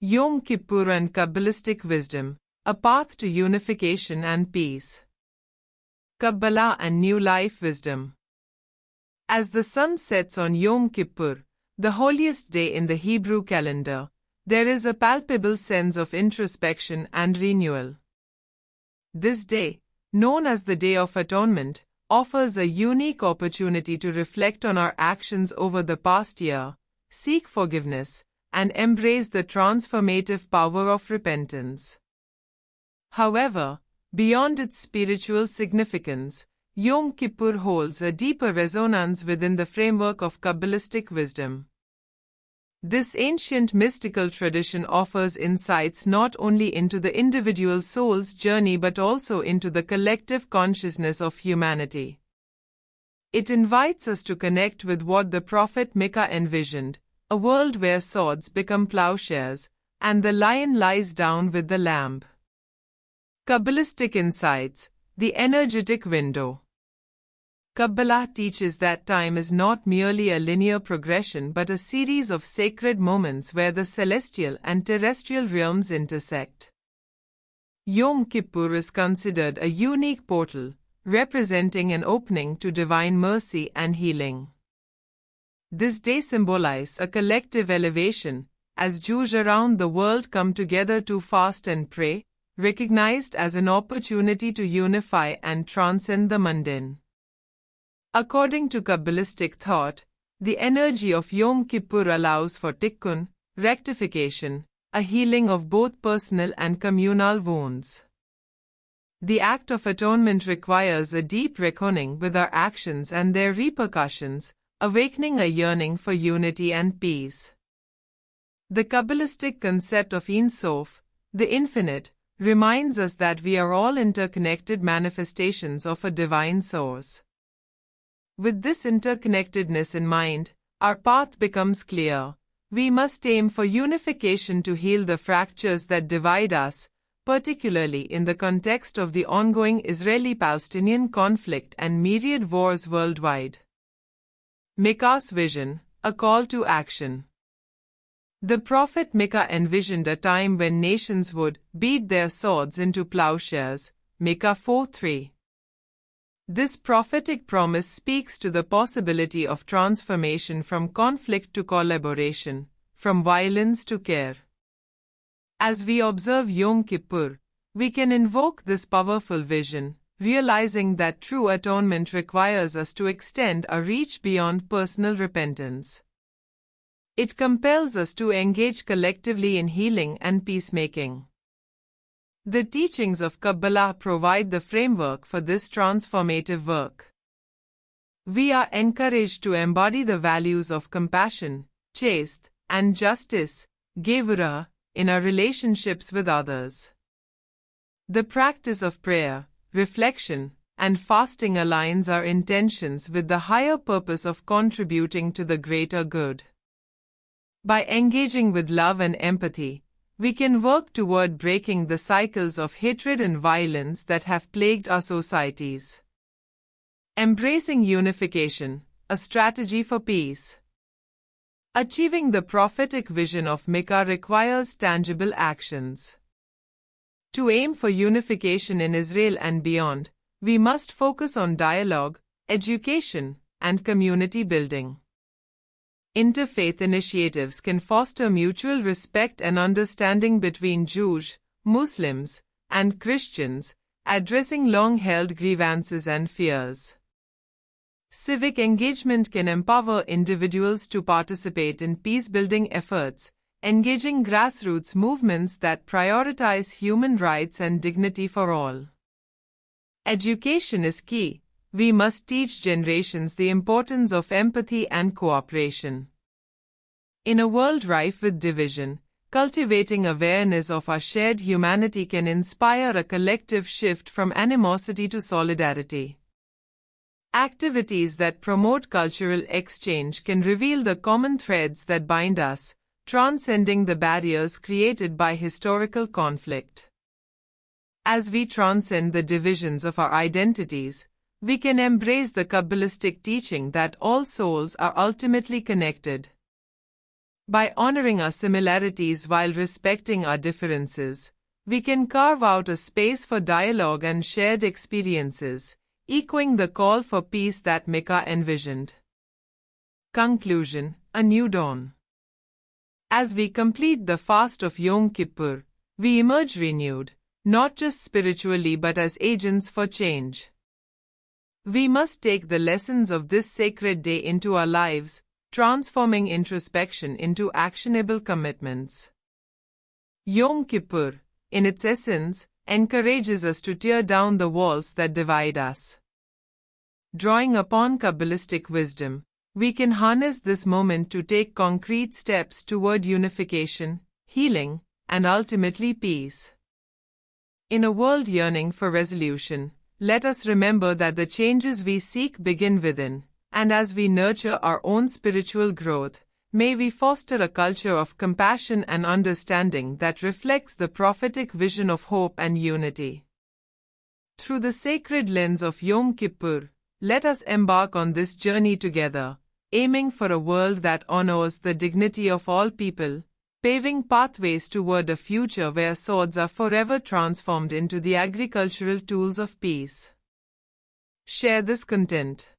Yom Kippur and Kabbalistic wisdom, a path to unification and peace. Kabbalah and new life wisdom. As the sun sets on Yom Kippur, the holiest day in the Hebrew calendar, there is a palpable sense of introspection and renewal. This day, known as the Day of Atonement, offers a unique opportunity to reflect on our actions over the past year, seek forgiveness, and embrace the transformative power of repentance. However, beyond its spiritual significance, Yom Kippur holds a deeper resonance within the framework of Kabbalistic wisdom. This ancient mystical tradition offers insights not only into the individual soul's journey but also into the collective consciousness of humanity. It invites us to connect with what the prophet Micah envisioned, a world where swords become plowshares, and the lion lies down with the lamb. Kabbalistic insights, the energetic window. Kabbalah teaches that time is not merely a linear progression but a series of sacred moments where the celestial and terrestrial realms intersect. Yom Kippur is considered a unique portal, representing an opening to divine mercy and healing. This day symbolizes a collective elevation, as Jews around the world come together to fast and pray, recognized as an opportunity to unify and transcend the mundane. According to Kabbalistic thought, the energy of Yom Kippur allows for tikkun, rectification, a healing of both personal and communal wounds. The act of atonement requires a deep reckoning with our actions and their repercussions, awakening a yearning for unity and peace. The Kabbalistic concept of Ein Sof, the infinite, reminds us that we are all interconnected manifestations of a divine source. With this interconnectedness in mind, our path becomes clear. We must aim for unification to heal the fractures that divide us, particularly in the context of the ongoing Israeli-Palestinian conflict and myriad wars worldwide. Micah's vision, a call to action. The prophet Micah envisioned a time when nations would beat their swords into plowshares, Micah 4:3. This prophetic promise speaks to the possibility of transformation from conflict to collaboration, from violence to care. As we observe Yom Kippur, we can invoke this powerful vision, realizing that true atonement requires us to extend our reach beyond personal repentance. It compels us to engage collectively in healing and peacemaking. The teachings of Kabbalah provide the framework for this transformative work. We are encouraged to embody the values of compassion, chaste, and justice, gevurah, in our relationships with others. The practice of prayer, reflection, and fasting aligns our intentions with the higher purpose of contributing to the greater good. By engaging with love and empathy, we can work toward breaking the cycles of hatred and violence that have plagued our societies. Embracing unification, a strategy for peace. Achieving the prophetic vision of Micah requires tangible actions. To aim for unification in Israel and beyond, we must focus on dialogue, education, and community building. Interfaith initiatives can foster mutual respect and understanding between Jews, Muslims, and Christians, addressing long-held grievances and fears. Civic engagement can empower individuals to participate in peace-building efforts, engaging grassroots movements that prioritize human rights and dignity for all. Education is key. We must teach generations the importance of empathy and cooperation. In a world rife with division, cultivating awareness of our shared humanity can inspire a collective shift from animosity to solidarity. Activities that promote cultural exchange can reveal the common threads that bind us, transcending the barriers created by historical conflict. As we transcend the divisions of our identities, we can embrace the Kabbalistic teaching that all souls are ultimately connected. By honoring our similarities while respecting our differences, we can carve out a space for dialogue and shared experiences, echoing the call for peace that Micah envisioned. Conclusion: A new dawn. As we complete the fast of Yom Kippur, we emerge renewed, not just spiritually but as agents for change. We must take the lessons of this sacred day into our lives, transforming introspection into actionable commitments. Yom Kippur, in its essence, encourages us to tear down the walls that divide us. Drawing upon Kabbalistic wisdom, we can harness this moment to take concrete steps toward unification, healing, and ultimately peace. In a world yearning for resolution, let us remember that the changes we seek begin within, and as we nurture our own spiritual growth, may we foster a culture of compassion and understanding that reflects the prophetic vision of hope and unity. Through the sacred lens of Yom Kippur, let us embark on this journey together, aiming for a world that honors the dignity of all people, paving pathways toward a future where swords are forever transformed into the agricultural tools of peace. Share this content.